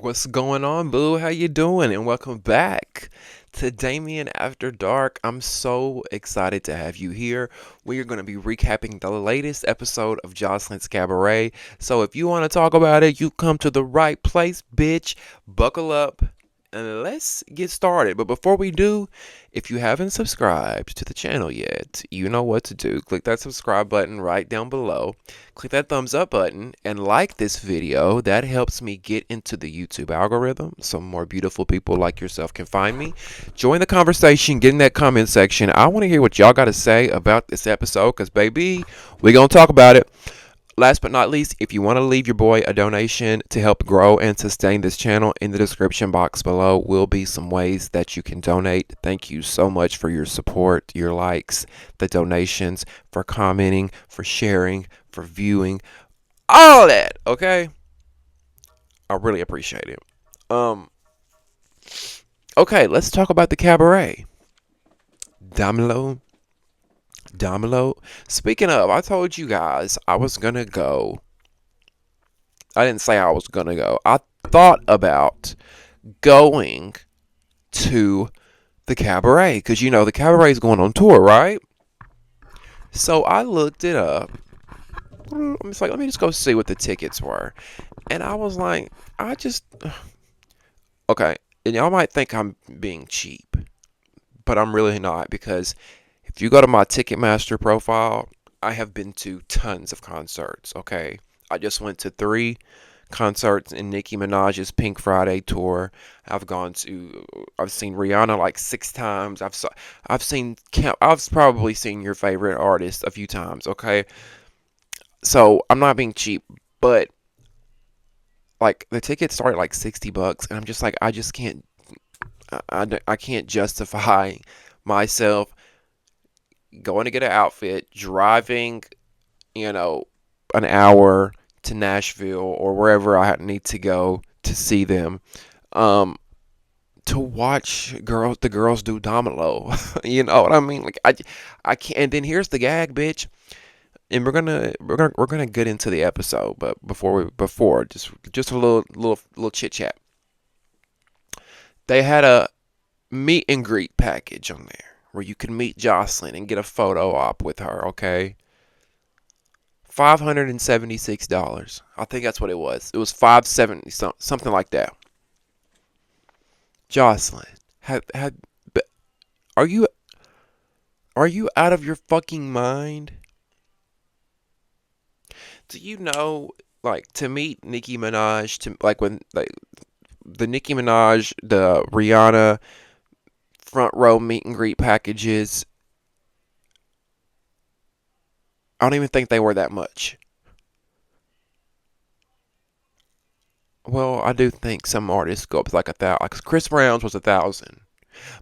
What's going on, boo? How you doing? And welcome back to Damien After Dark. I'm so excited to have you here. We are going to be recapping the latest episode of Joseline's Cabaret. So if you want to talk about it, you come to the right place, bitch. Buckle up and let's get started. But before we do, if you haven't subscribed to the channel yet, you know what to do. Click that subscribe button right down below. Click that thumbs up button and like this video. That helps me get into the YouTube algorithm so more beautiful people like yourself can find me. Join the conversation, get in that comment section. I want to hear what y'all got to say about this episode because, baby, we're going to talk about it. Last but not least, if you want to leave your boy a donation to help grow and sustain this channel, in the description box below will be some ways that you can donate. Thank you so much for your support, your likes, the donations, for commenting, for sharing, for viewing, all that, okay? I really appreciate it. Okay, let's talk about the cabaret. Damieon. Speaking of, I told you guys I was gonna go. I didn't say I was gonna go. I thought about going to the cabaret because you know the cabaret is going on tour, right? So I looked it up. I'm just like, let me just go see what the tickets were, and I was like, okay. And y'all might think I'm being cheap, but I'm really not because if you go to my Ticketmaster profile, I have been to tons of concerts, okay? I just went to 3 concerts in Nicki Minaj's Pink Friday tour. I've seen Rihanna like 6 times. I've probably seen your favorite artist a few times, okay? So, I'm not being cheap, but like the tickets start at like $60 and I'm just like I just can't I can't justify myself going to get an outfit, driving, an hour to Nashville or wherever I need to go to see them, to watch the girls do domino. You know what I mean? Like I can't. And then here's the gag, bitch. And we're gonna get into the episode, but before just a little chit chat. They had a meet and greet package on there where you can meet Joseline and get a photo op with her, okay? $576. I think that's what it was. It was $570, something like that. Joseline, are you out of your fucking mind? Do you know, like, to meet Nicki Minaj, to like when the Nicki Minaj, the Rihanna front row meet and greet packages, I don't even think they were that much. Well, I do think some artists go up to like 1,000. Like Chris Brown's was 1,000.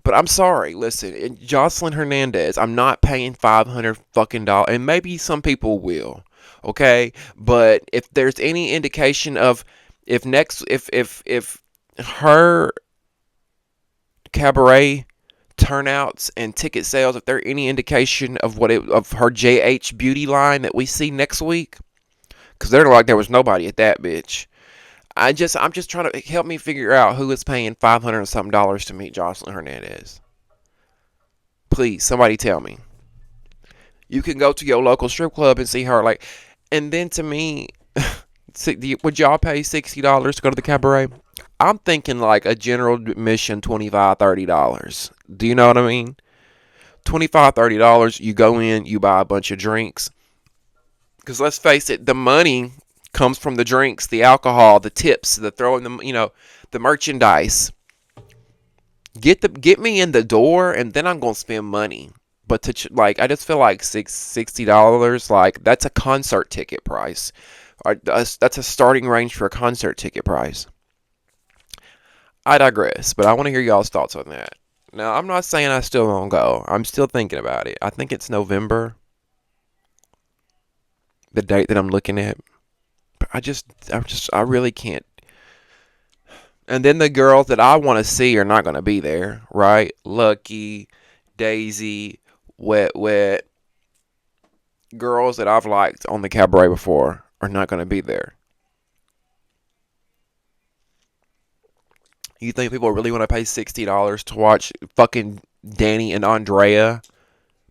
But I'm sorry, listen, Joseline Hernandez, I'm not paying $500 fucking dollars, and maybe some people will, okay? But if there's any indication of if her cabaret turnouts and ticket sales, if there any indication of of her JH beauty line that we see next week, because they're like there was nobody at that bitch. I'm just trying to help me figure out who is paying $500 and something to meet Joseline Hernandez. Please, somebody tell me. You can go to your local strip club and see her, like, and then to me, would y'all pay $60 to go to the cabaret? I'm thinking like a general admission $25, $30. Do you know what I mean? $25, $30. You go in, you buy a bunch of drinks. Because let's face it, the money comes from the drinks, the alcohol, the tips, the throwing the merchandise. Get me in the door, and then I'm gonna spend money. But I just feel like $60, like that's a concert ticket price. That's a starting range for a concert ticket price. I digress, but I want to hear y'all's thoughts on that. Now, I'm not saying I still won't go. I'm still thinking about it. I think it's November, the date that I'm looking at. But I really can't. And then the girls that I want to see are not going to be there, right? Lucky, Daisy, Wet Wet, girls that I've liked on the cabaret before are not going to be there. You think people really want to pay $60 to watch fucking Danny and Andrea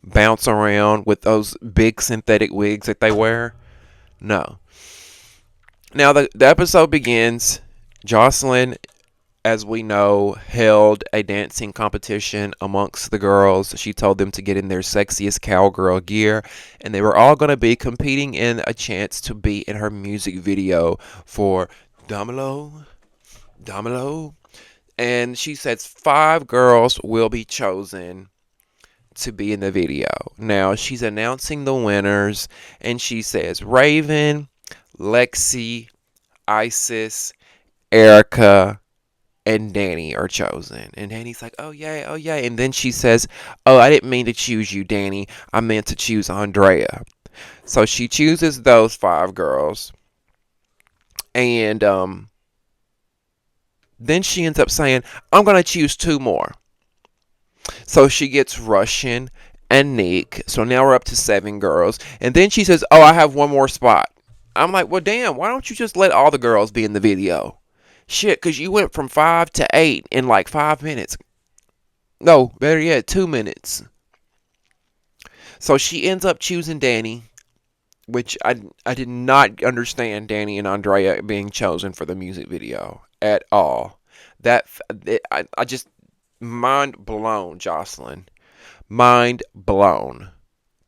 bounce around with those big synthetic wigs that they wear? No. Now, the episode begins. Joseline, as we know, held a dancing competition amongst the girls. She told them to get in their sexiest cowgirl gear, and they were all going to be competing in a chance to be in her music video for Domino. And she says 5 girls will be chosen to be in the video. Now, she's announcing the winners, and she says Raven, Lexi, Isis, Erica, and Danny are chosen. And Danny's like, oh, yay, oh, yay. And then she says, oh, I didn't mean to choose you, Danny. I meant to choose Andrea. So she chooses those 5 girls. And then she ends up saying, I'm going to choose 2 more. So she gets Russian and Nick. So now we're up to 7 girls. And then she says, oh, I have 1 more spot. I'm like, well, damn, why don't you just let all the girls be in the video? Shit, because you went from 5 to 8 in like 5 minutes. No, better yet, 2 minutes. So she ends up choosing Danny, which I did not understand Danny and Andrea being chosen for the music video at all. I just, mind blown, Joseline. Mind blown.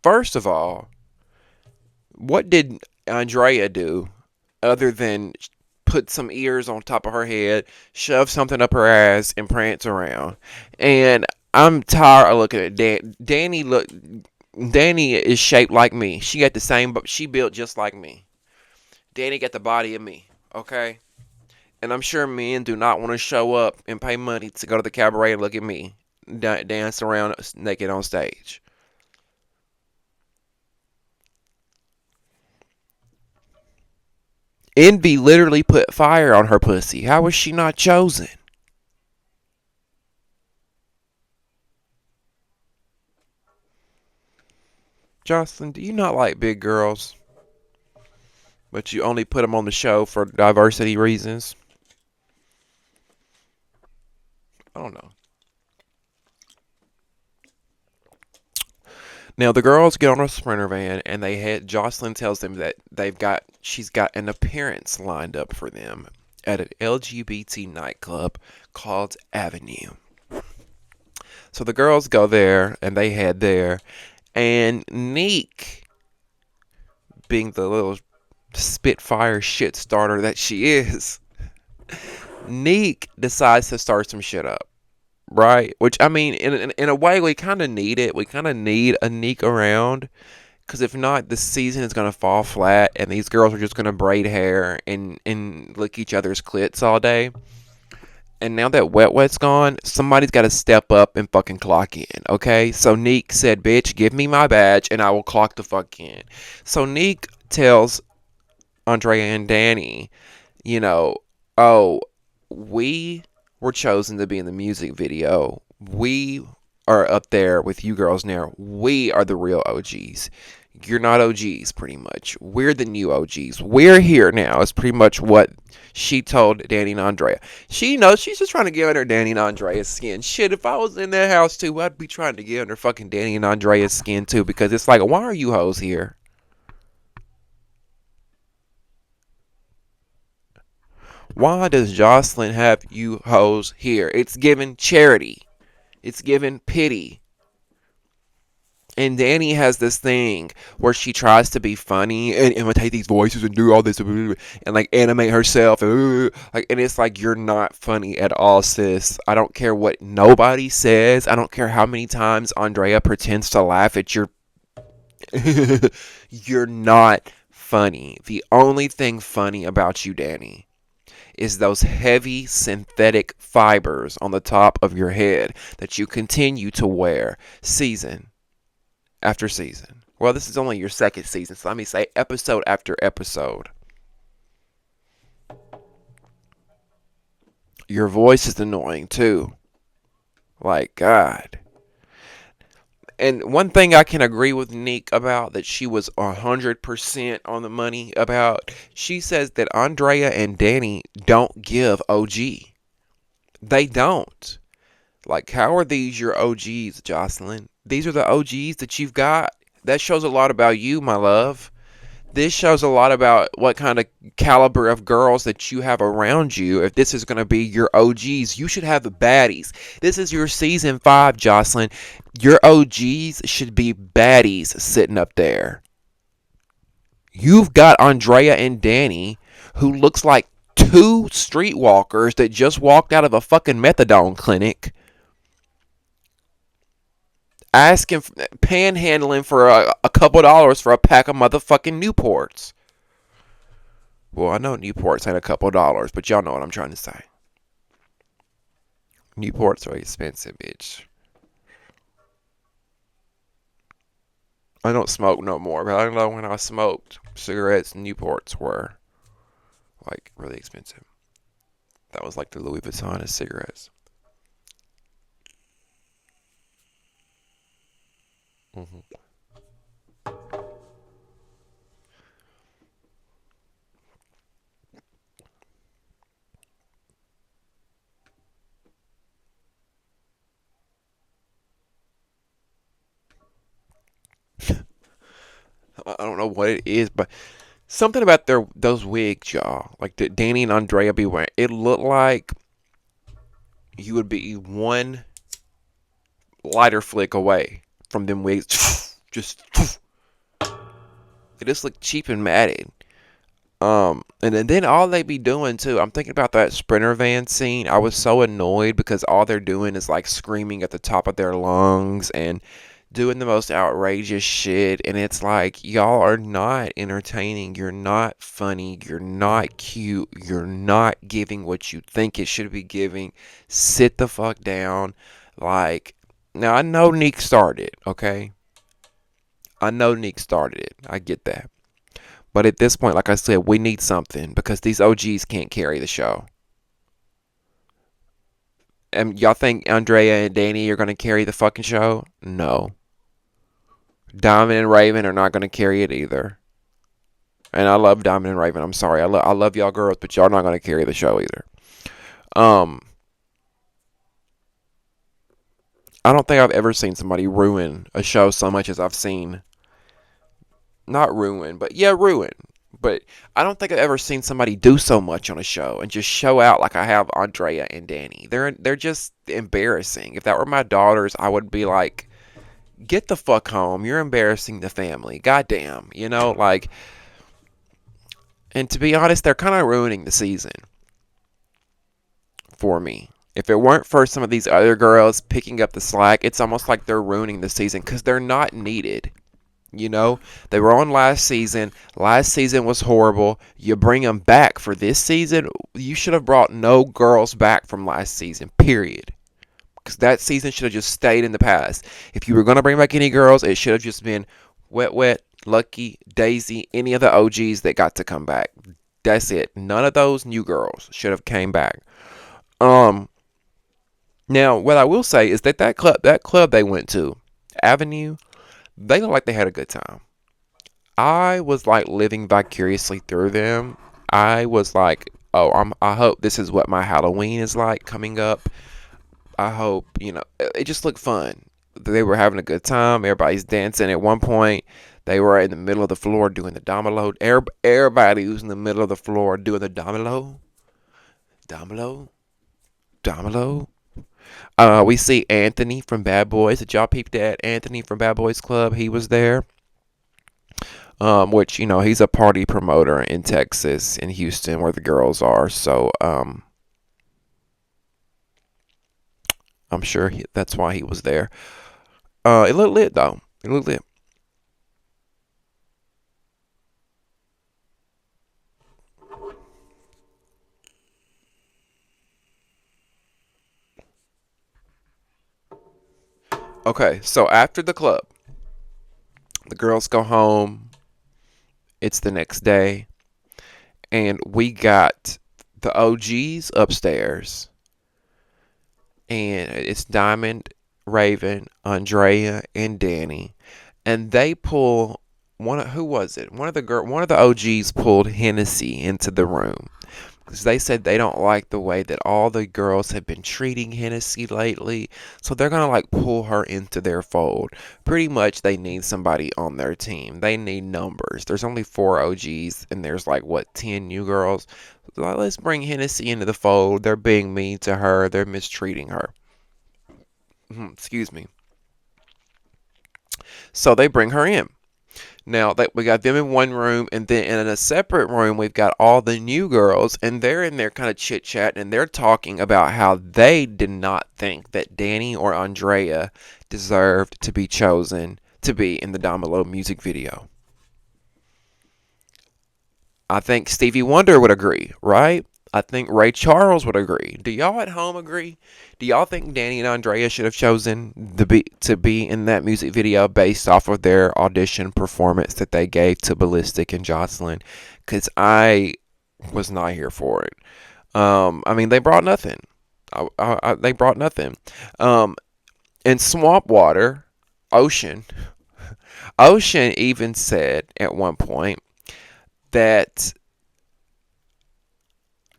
First of all, what did Andrea do other than put some ears on top of her head, shove something up her ass, and prance around? And I'm tired of looking at Danny. Danny is shaped like me. She got the same, but she built just like me. Danny got the body of me. Okay. And I'm sure men do not want to show up and pay money to go to the cabaret and look at me dance around naked on stage. Envy literally put fire on her pussy. How was she not chosen? Jocelyn, do you not like big girls? But you only put them on the show for diversity reasons? I don't know. Now the girls get on a Sprinter van and they head. Jocelyn tells them that she's got an appearance lined up for them at an LGBT nightclub called Avenue. So the girls go there and they head there, and Neek, being the little spitfire shit starter that she is, Neek decides to start some shit up. Right? Which, I mean, in a way, we kind of need it. We kind of need a Neek around. Because if not, the season is going to fall flat. And these girls are just going to braid hair and lick each other's clits all day. And now that Wet Wet's gone, somebody's got to step up and fucking clock in. Okay? So Neek said, bitch, give me my badge and I will clock the fuck in. So Neek tells Andrea and Danny, oh, we were chosen to be in the music video. We are up there with you girls now. We are the real OGs. You're not OGs, pretty much. We're the new OGs. We're here now, is pretty much what she told Danny and Andrea. She knows she's just trying to get under Danny and Andrea's skin. Shit, if I was in that house too, I'd be trying to get under fucking Danny and Andrea's skin too, because it's like, why are you hoes here? Why does Jocelyn have you hoes here? It's given charity. It's given pity. And Danny has this thing where she tries to be funny and imitate these voices and do all this and like animate herself and it's like, you're not funny at all, sis. I don't care what nobody says. I don't care how many times Andrea pretends to laugh at your you're not funny. The only thing funny about you, Danny, is those heavy synthetic fibers on the top of your head that you continue to wear season after season. Well, this is only your second season, so let me say episode after episode. Your voice is annoying too. Like, God. And one thing I can agree with Nick about that she was 100% on the money about, she says that Andrea and Danny don't give OG. They don't. Like, how are these your OGs, Joseline? These are the OGs that you've got. That shows a lot about you, my love. This shows a lot about what kind of caliber of girls that you have around you. If this is going to be your OGs, you should have baddies. This is your season 5, Joseline. Your OGs should be baddies sitting up there. You've got Andrea and Danny, who looks like two streetwalkers that just walked out of a fucking methadone clinic, asking, panhandling for a couple dollars for a pack of motherfucking Newports. Well, I know Newports ain't a couple dollars, but y'all know what I'm trying to say. Newports are expensive, bitch. I don't smoke no more, but I know when I smoked, cigarettes, Newports were like really expensive. That was like the Louis Vuitton of cigarettes. Mm-hmm. I don't know what it is, but something about those wigs, y'all, like that Danny and Andrea be wearing, it looked like you would be one lighter flick away from them wigs. Just it just looked cheap and matted. And then all they be doing too. I'm thinking about that Sprinter van scene. I was so annoyed because all they're doing is like screaming at the top of their lungs and doing the most outrageous shit. And it's like, y'all are not entertaining. You're not funny. You're not cute. You're not giving what you think it should be giving. Sit the fuck down. Like, now I know Nick started, okay? I know Nick started it. I get that. But at this point, like I said, we need something because these OGs can't carry the show. And y'all think Andrea and Danny are going to carry the fucking show? No. Diamond and Raven are not going to carry it either. And I love Diamond and Raven. I'm sorry. I love y'all girls, but y'all not going to carry the show either. Um, I don't think I've ever seen somebody ruin a show so much as I've seen. Not ruin, but yeah, ruin. But I don't think I've ever seen somebody do so much on a show and just show out like I have Andrea and Danny. They're just embarrassing. If that were my daughters, I would be like, get the fuck home. You're embarrassing the family. Goddamn. You know, like, and to be honest, they're kind of ruining the season for me. If it weren't for some of these other girls picking up the slack, it's almost like they're ruining the season because they're not needed. You know, they were on last season. Last season was horrible. You bring them back for this season. You should have brought no girls back from last season, period. Because that season should have just stayed in the past. If you were going to bring back any girls, it should have just been Wet Wet, Lucky, Daisy, any of the OGs that got to come back. That's it. None of those new girls should have came back. Now, what I will say is that that club they went to, Avenue, they look like they had a good time. I was like living vicariously through them. I was like, oh, I hope this is what my Halloween is like coming up. I hope, it just looked fun. They were having a good time. Everybody's dancing. At one point, they were in the middle of the floor doing the domino. Everybody was in the middle of the floor doing the domino. Domino. Domino. We see Anthony from Bad Boys. Did y'all peep that? Anthony from Bad Boys Club, he was there. Which, he's a party promoter in Texas, in Houston, where the girls are. So, I'm sure that's why he was there. It looked lit, though. It looked lit. Okay, so after the club, the girls go home. It's the next day, and we got the OGs upstairs, and it's Diamond, Raven, Andrea, and Danny, and they pull one of, who was it? One of the OGs pulled Hennessy into the room because they said they don't like the way that all the girls have been treating Hennessy lately. So they're gonna like pull her into their fold. Pretty much, they need somebody on their team. They need numbers. There's only 4 OGs, and there's like what 10 new girls. So let's bring Hennessy into the fold. They're being mean to her. They're mistreating her. Excuse me. So they bring her in. Now that we got them in one room, and then in a separate room we've got all the new girls, and they're in there kind of chit chatting, and they're talking about how they did not think that Danny or Andrea deserved to be chosen to be in the Domino music video. I think Stevie Wonder would agree, right? I think Ray Charles would agree. Do y'all at home agree? Do y'all think Danny and Andrea should have chosen to be in that music video based off of their audition performance that they gave to Ballistic and Joseline? Because I was not here for it. I mean, they brought nothing. They brought nothing. And Swamp Water, Ocean, Ocean even said at one point that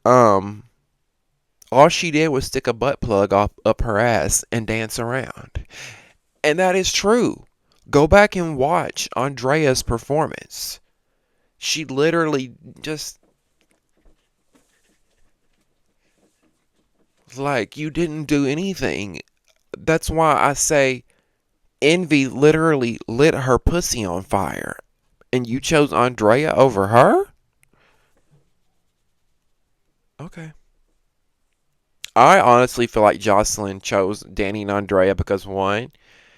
um all she did was stick a butt plug up her ass and dance around. And that is true. Go back and watch Andrea's performance. She literally just, like, you didn't do anything. That's why I say Envy literally lit her pussy on fire. And you chose Andrea over her? Okay. I honestly feel like Joseline chose Danny and Andrea because, one,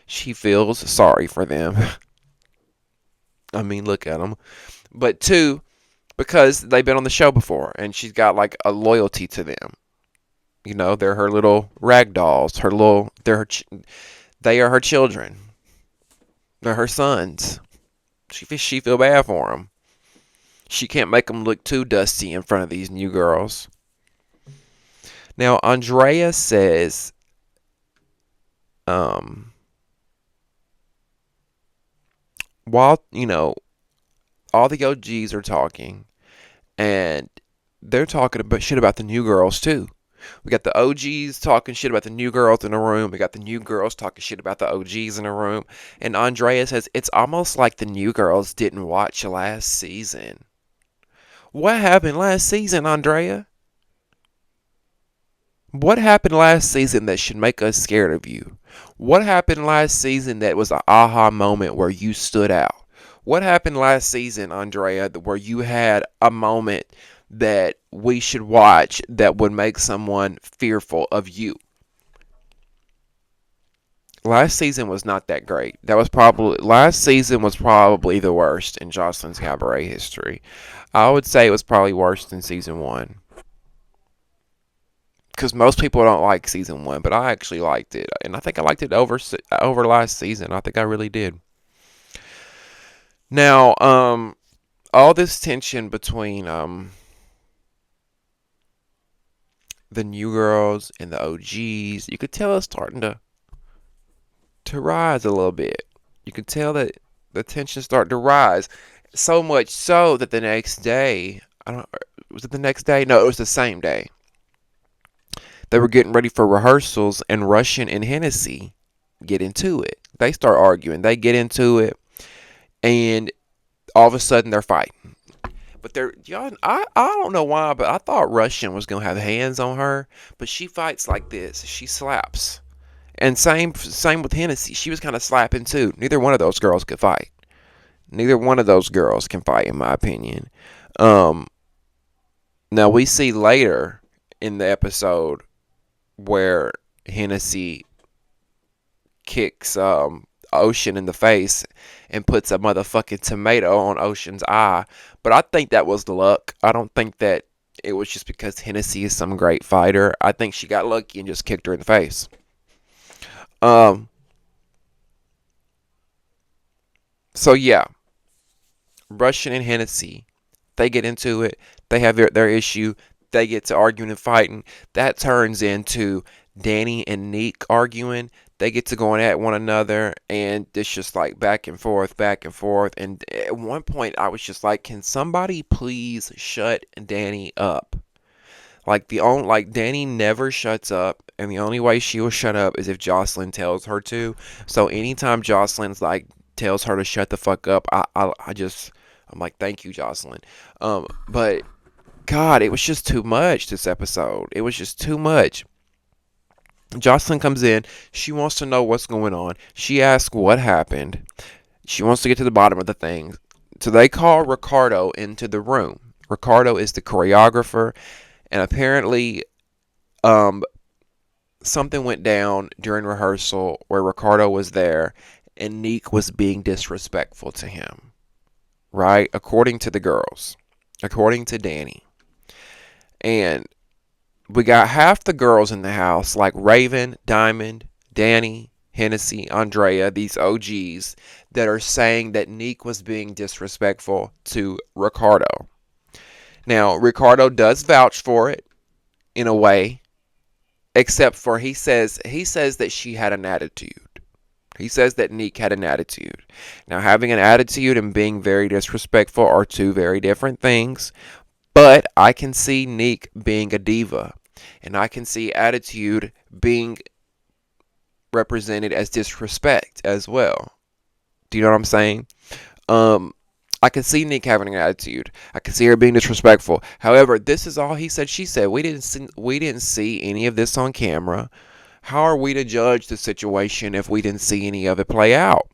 she feels sorry for them. I mean, look at them. But two, because they've been on the show before, and she's got like a loyalty to them. You know, they're her little rag dolls. They are her children. They're her sons. She feel bad for them. She can't make them look too dusty in front of these new girls. Now, Andrea says, um, while all the OGs are talking, and they're talking about shit about the new girls too. We got the OGs talking shit about the new girls in a room. We got the new girls talking shit about the OGs in a room. And Andrea says it's almost like the new girls didn't watch last season. What happened last season, Andrea? What happened last season that should make us scared of you? What happened last season that was an aha moment where you stood out? What happened last season, Andrea, where you had a moment that we should watch that would make someone fearful of you? Last season was not that great. Last season was probably the worst in Joseline's Cabaret history. I would say it was probably worse than season 1. Because most people don't like season 1, but I actually liked it, and I think I liked it over last season. I think I really did. Now, all this tension between the new girls and the OGs, you could tell it's starting to rise a little bit. You could tell that the tension started to rise, so much so that the next day, I don't, was it the next day? No, it was the same day. They were getting ready for rehearsals, and Russian and Hennessy get into it. They start arguing. They get into it, and all of a sudden they're fighting. But I don't know why, but I thought Russian was gonna have hands on her, but she fights like this. She slaps, and same with Hennessy. She was kind of slapping too. Neither one of those girls could fight. Neither one of those girls can fight, in my opinion. Um, Now we see later in the episode where Hennessy kicks Ocean in the face and puts a motherfucking tomato on Ocean's eye. But I think that was luck. I don't think that it was just because Hennessy is some great fighter. I think she got lucky and just kicked her in the face. Um, So yeah, Russian and Hennessy, they get into it. They have their issue. They get to arguing and fighting. That turns into Danny and Neek arguing. They get to going at one another, and it's just like back and forth, back and forth. And at one point, I was just like, "Can somebody please shut Danny up?" Like Danny never shuts up, and the only way she will shut up is if Joseline tells her to. So anytime Joseline's like tells her to shut the fuck up, I'm like, thank you, Joseline. But God, it was just too much this episode. It was just too much. Joseline comes in. She wants to know what's going on. She asks what happened. She wants to get to the bottom of the thing. So they call Ricardo into the room. Ricardo is the choreographer, and apparently, um, something went down during rehearsal where Ricardo was there, and Neek was being disrespectful to him. Right, according to the girls, according to Danny, and we got half the girls in the house, like Raven, Diamond, Danny, Hennessy, Andrea, these OGs, that are saying that Neek was being disrespectful to Ricardo. Now, Ricardo does vouch for it in a way, except for he says that she had an attitude. He says that Neek had an attitude. Now, having an attitude and being very disrespectful are two very different things, but I can see Neek being a diva, and I can see attitude being represented as disrespect as well. Do you know what I'm saying? Um, I can see Nick having an attitude. I can see her being disrespectful. However, this is all he said. She said we didn't see any of this on camera. How are we to judge the situation if we didn't see any of it play out?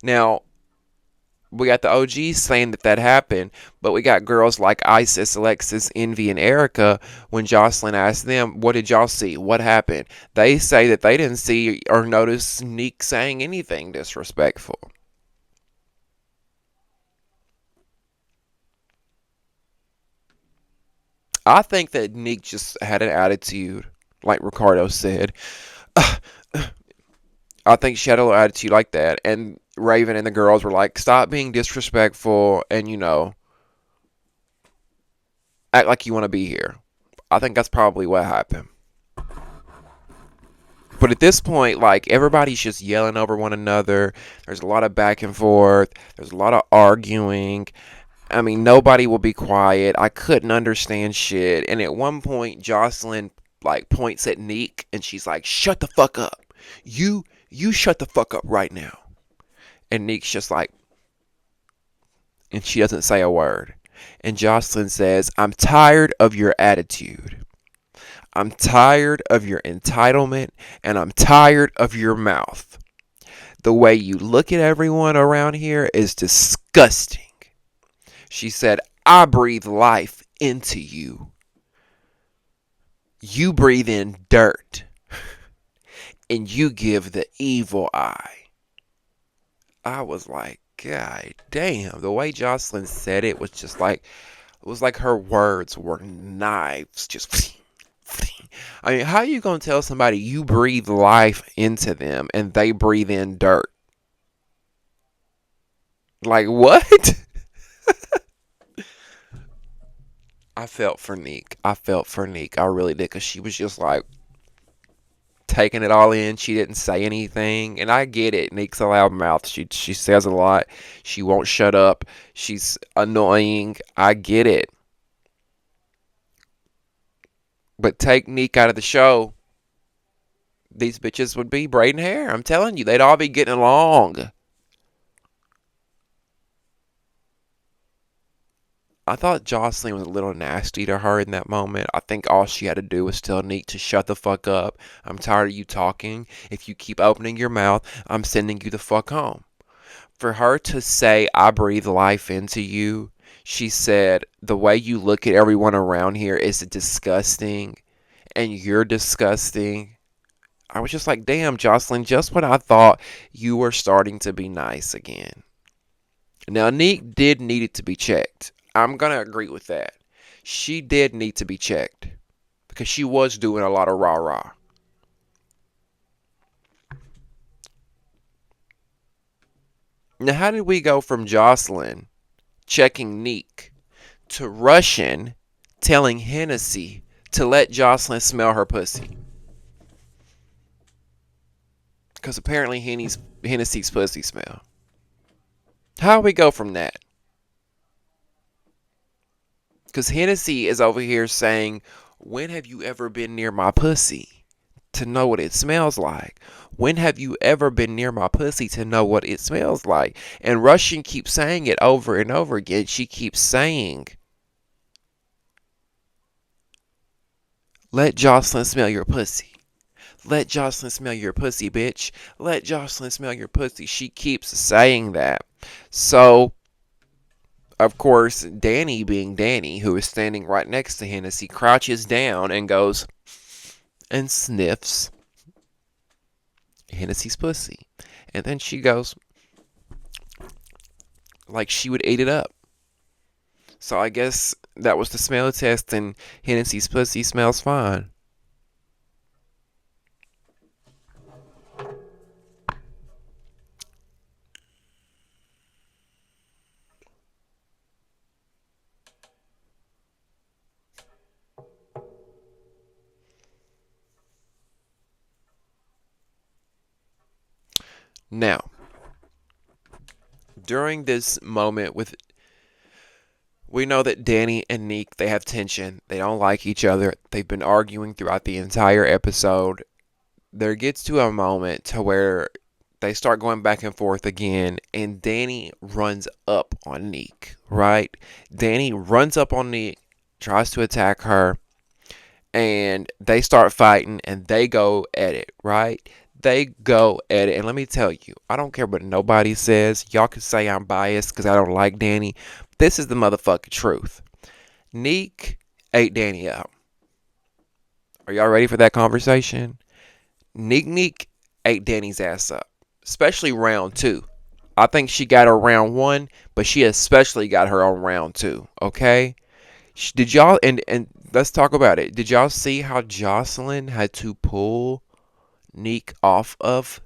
Now, we got the OGs saying that happened, but we got girls like Isis, Alexis, Envy, and Erica. When Joseline asked them, what did y'all see? What happened? They say that they didn't see or notice Neek saying anything disrespectful. I think that Neek just had an attitude, like Ricardo said. I think she had a little attitude like that. And Raven and the girls were like, stop being disrespectful and, act like you want to be here. I think that's probably what happened. But at this point, like, everybody's just yelling over one another. There's a lot of back and forth. There's a lot of arguing. I mean, nobody will be quiet. I couldn't understand shit. And at one point, Joseline, like, points at Neek, and she's like, shut the fuck up. You shut the fuck up right now. And Neek's just like, and she doesn't say a word. And Joseline says, I'm tired of your attitude. I'm tired of your entitlement, and I'm tired of your mouth. The way you look at everyone around here is disgusting. She said, I breathe life into you. You breathe in dirt, and you give the evil eye. I was like, God damn. The way Joseline said it was just like, it was like her words were knives. Just, I mean, how are you going to tell somebody you breathe life into them and they breathe in dirt? Like, what? I felt for Neek. I felt for Neek. I really did, because she was just like taking it all in. She didn't say anything, and I get it. Neek's a loud mouth. She says a lot. She won't shut up. She's annoying. I get it. But take Neek out of the show, these bitches would be braiding hair. I'm telling you, they'd all be getting along. I thought Joseline was a little nasty to her in that moment. I think all she had to do was tell Neek to shut the fuck up. I'm tired of you talking. If you keep opening your mouth, I'm sending you the fuck home. For her to say, I breathe life into you, she said, the way you look at everyone around here is disgusting, and you're disgusting. I was just like, damn, Joseline, just when I thought you were starting to be nice again. Now, Neek did need it to be checked. I'm going to agree with that. She did need to be checked, because she was doing a lot of rah-rah. Now, how did we go from Joseline checking Neek to Russian telling Hennessy to let Joseline smell her pussy? Because apparently Hennessy's pussy smell. How do we go from that? Because Hennessy is over here saying, when have you ever been near my pussy to know what it smells like? When have you ever been near my pussy to know what it smells like? And Russian keeps saying it over and over again. She keeps saying, let Joseline smell your pussy. Let Joseline smell your pussy, bitch. Let Joseline smell your pussy. She keeps saying that. So, of course, Danny, being Danny, who is standing right next to Hennessy, crouches down and goes and sniffs Hennessy's pussy. And then she goes like she would eat it up. So I guess that was the smell test, and Hennessy's pussy smells fine. Now, during this moment we know that Danny and Neek, they have tension. They don't like each other. They've been arguing throughout the entire episode. There gets to a moment to where they start going back and forth again, and Danny runs up on Neek, right? Danny runs up on Neek, tries to attack her, and they start fighting, and they go at it, right? They go at it, and let me tell you, I don't care what nobody says. Y'all can say I'm biased because I don't like Danny. This is the motherfucking truth. Neek ate Danny up. Are y'all ready for that conversation? Neek ate Danny's ass up, especially round 2. I think she got her round 1, but she especially got her on round 2, okay? Did y'all, and let's talk about it. Did y'all see how Joseline had to pull Neek off of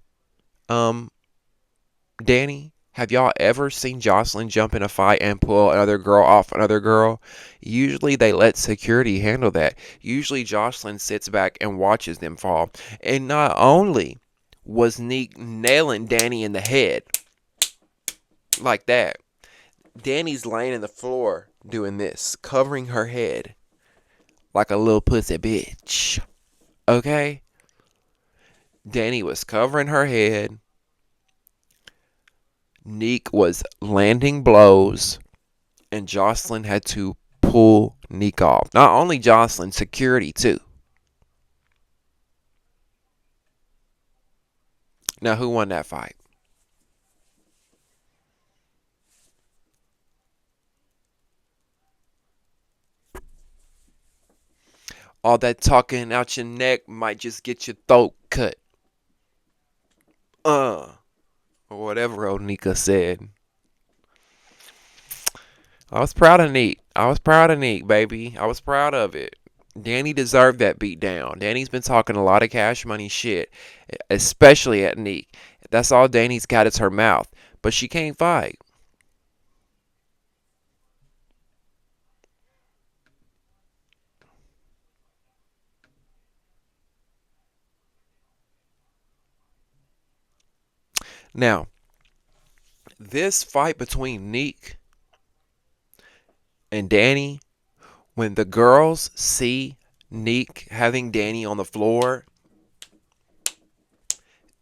Danny? Have y'all ever seen Joseline jump in a fight and pull another girl off another girl? Usually they let security handle that. Usually Joseline sits back and watches them fall. And not only was Neek nailing Danny in the head like that, Danny's laying in the floor doing this, covering her head like a little pussy bitch. Okay? Danny was covering her head. Neek was landing blows, and Joseline had to pull Neek off. Not only Joseline, security too. Now, who won that fight? All that talking out your neck might just get your throat cut. Or whatever old Nika said. I was proud of Neek. I was proud of Neek, baby. I was proud of it. Danny deserved that beat down. Danny's been talking a lot of cash money shit, especially at Neek. That's all Danny's got is her mouth. But she can't fight. Now, this fight between Neek and Danny, when the girls see Neek having Danny on the floor,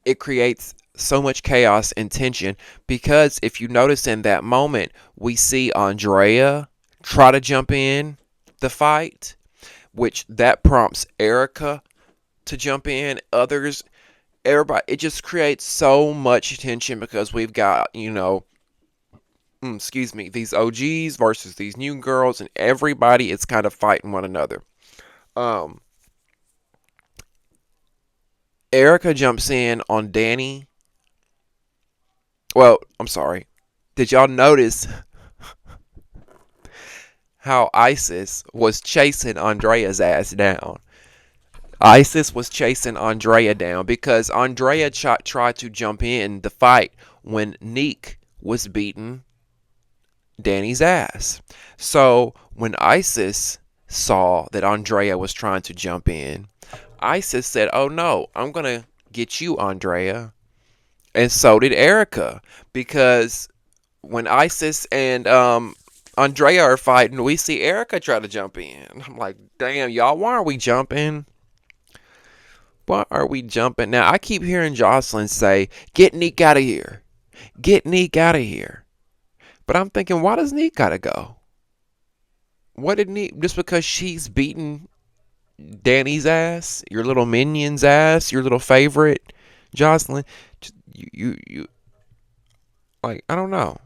it creates so much chaos and tension because if you notice in that moment, we see Andrea try to jump in the fight, which that prompts Erica to jump in, others, everybody. It just creates so much tension because we've got, these OGs versus these new girls, and everybody is kind of fighting one another. Um, Erica jumps in on Danny. Well, I'm sorry. Did y'all notice how Isis was chasing Andrea's ass down? Isis was chasing Andrea down because Andrea tried to jump in the fight when Neek was beating Danny's ass. So when Isis saw that Andrea was trying to jump in, Isis said, "Oh no, I'm going to get you, Andrea." And so did Erica, because when Isis and Andrea are fighting, we see Erica try to jump in. I'm like, damn, y'all, why are we jumping? Why are we jumping? Now, I keep hearing Joseline say, "Get Neek out of here. Get Neek out of here." But I'm thinking, why does Neek gotta go? What did Neek, just because she's beating Danny's ass, your little minion's ass, your little favorite, Joseline? Like, I don't know.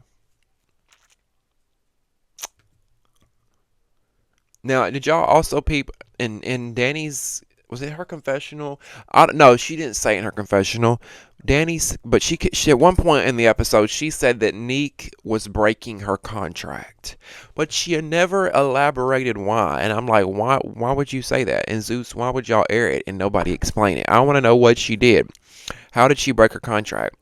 Now, did y'all also peep in Danny's? Was it her confessional? I don't know. She didn't say in her confessional. Danny's, but she at one point in the episode she said that Neek was breaking her contract, but she had never elaborated why. And I'm like, why? Why would you say that? And Zeus, why would y'all air it and nobody explain it? I want to know what she did. How did she break her contract?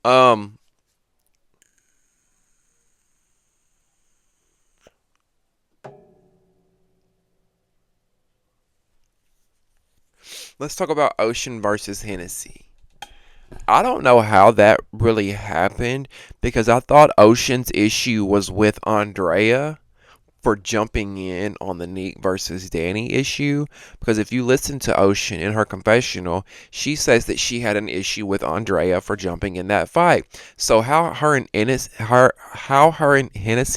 Um, let's talk about Ocean versus Hennessy. I don't know how that really happened because I thought Ocean's issue was with Andrea for jumping in on the Neek versus Danny issue. Because if you listen to Ocean in her confessional, she says that she had an issue with Andrea for jumping in that fight. So how her and Hennessy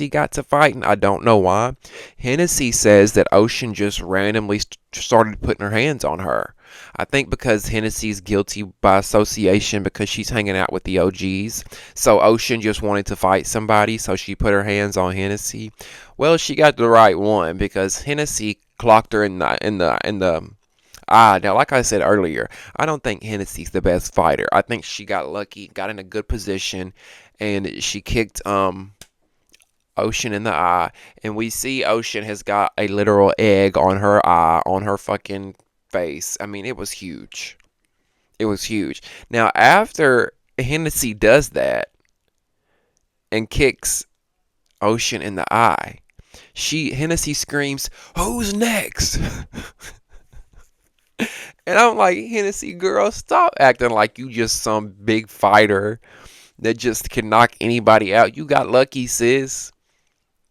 got to fighting, I don't know why. Hennessy says that Ocean just randomly started putting her hands on her. I think because Hennessy's guilty by association because she's hanging out with the OGs. So Ocean just wanted to fight somebody, so she put her hands on Hennessy. Well, she got the right one because Hennessy clocked her in the eye. Now, like I said earlier, I don't think Hennessy's the best fighter. I think she got lucky, got in a good position, and she kicked Ocean in the eye. And we see Ocean has got a literal egg on her eye, on her fucking face. I mean, it was huge. It was huge. Now, after Hennessy does that and kicks Ocean in the eye, Hennessy screams, "Who's next?" And I'm like, Hennessy girl, stop acting like you just some big fighter that just can knock anybody out. You got lucky, sis.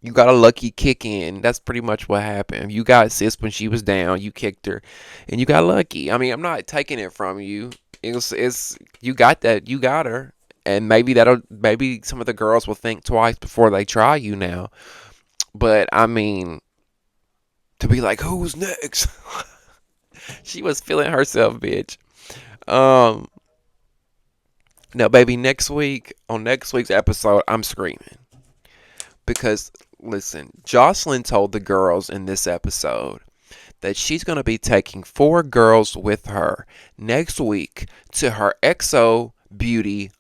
You got a lucky kick in. That's pretty much what happened. You got sis when she was down. You kicked her, and you got lucky. I mean, I'm not taking it from you. It's you got that. You got her, and maybe some of the girls will think twice before they try you now. But I mean, to be like, who's next? She was feeling herself, bitch. Um, Now, baby, next week's episode, I'm screaming because listen, Joseline told the girls in this episode that she's going to be taking 4 girls with her next week to her XO Beauty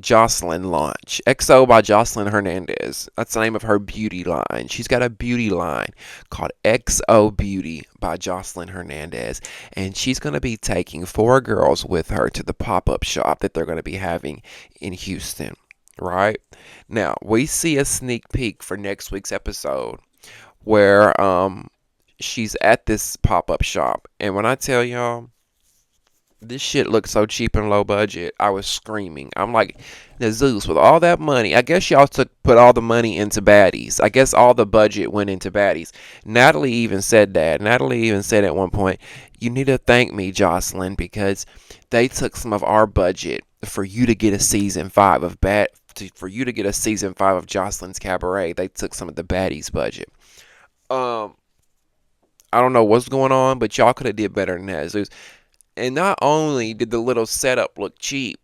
Joseline launch. XO by Joseline Hernandez. That's the name of her beauty line. She's got a beauty line called XO Beauty by Joseline Hernandez. And she's going to be taking 4 girls with her to the pop-up shop that they're going to be having in Houston. Right? Now, we see a sneak peek for next week's episode where she's at this pop-up shop. And when I tell y'all, this shit looks so cheap and low budget. I was screaming. I'm like, the Zeus, with all that money, I guess y'all put all the money into baddies. I guess all the budget went into baddies. Natalie even said that. Natalie even said at one point, you need to thank me, Joseline, because they took some of our budget for you to get a season 5 of for you to get a season 5 of Joseline's Cabaret. They took some of the baddies budget. Um, I don't know what's going on, but y'all could have did better than that, Zeus. And not only did the little setup look cheap,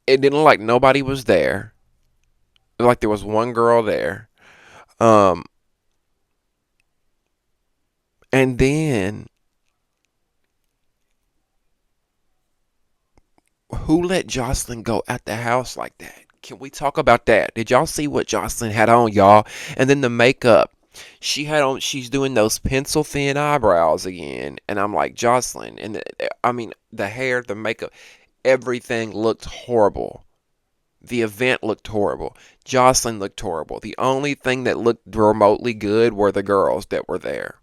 it didn't look like nobody was there. It looked like there was one girl there. Um, and then who let Joseline go at the house like that? Can we talk about that? Did y'all see what Joseline had on, y'all? And then the makeup. She's doing those pencil thin eyebrows again, and I'm like, Joseline, and I mean, the hair, the makeup, everything looked horrible. The event looked horrible. Joseline looked horrible. The only thing that looked remotely good were the girls that were there,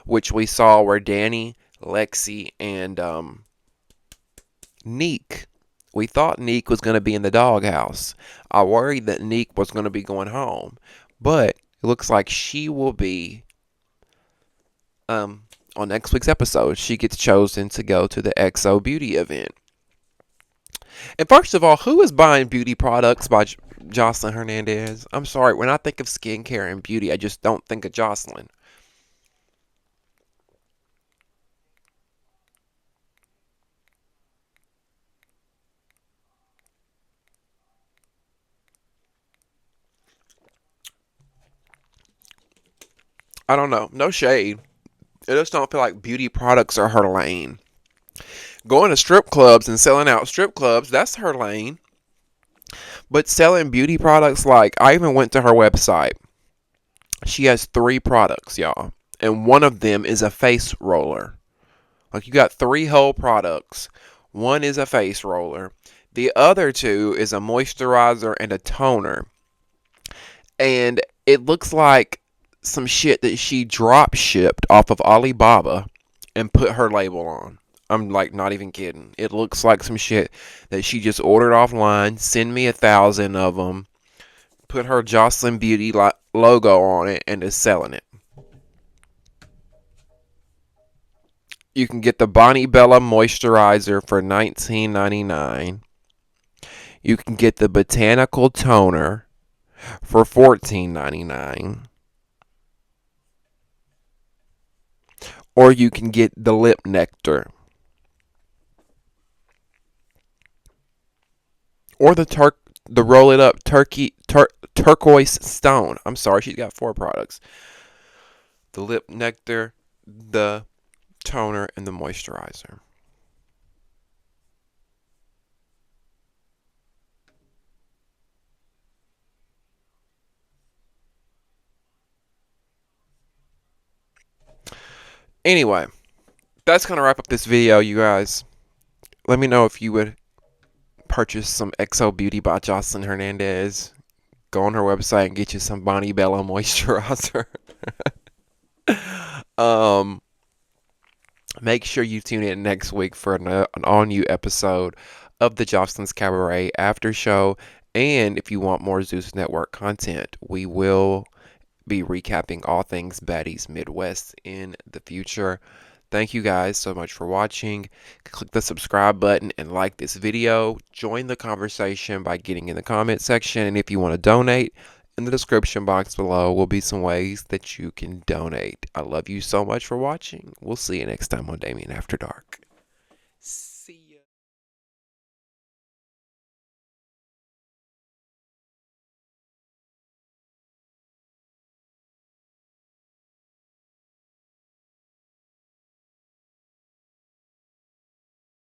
which we saw were Danny, Lexi, and Neek. We thought Neek was going to be in the doghouse. I worried that Neek was going to be going home, but it looks like she will be on next week's episode. She gets chosen to go to the XO Beauty event. And first of all, who is buying beauty products by Joseline Hernandez? I'm sorry, when I think of skincare and beauty, I just don't think of Joseline. I don't know. No shade. I just don't feel like beauty products are her lane. Going to strip clubs and selling out strip clubs, that's her lane. But selling beauty products, like, I even went to her website. She has 3 products, y'all. And one of them is a face roller. Like, you got 3 whole products. One is a face roller. The other 2 is a moisturizer and a toner. And it looks like some shit that she drop shipped off of Alibaba and put her label on. I'm like not even kidding. It looks like some shit that she just ordered offline. Send me 1,000 of them. Put her Joseline Beauty logo on it and is selling it. You can get the Bonnie Bella moisturizer for $19.99. You can get the Botanical toner for $14.99. Or you can get the lip nectar. Or the roll it up turquoise stone. I'm sorry, she's got 4 products. The lip nectar, the toner, and the moisturizer. Anyway, that's going to wrap up this video, you guys. Let me know if you would purchase some XO Beauty by Joseline Hernandez. Go on her website and get you some Bonnie Bella moisturizer. um, Make sure you tune in next week for an all-new episode of the Joseline's Cabaret After Show. And if you want more Zeus Network content, we will be recapping all things Baddies Midwest in the future. Thank you guys so much for watching. Click the subscribe button and like this video. Join the conversation by getting in the comment section. And if you want to donate, in the description box below will be some ways that you can donate. I love you so much for watching. We'll see you next time on Damien After Dark.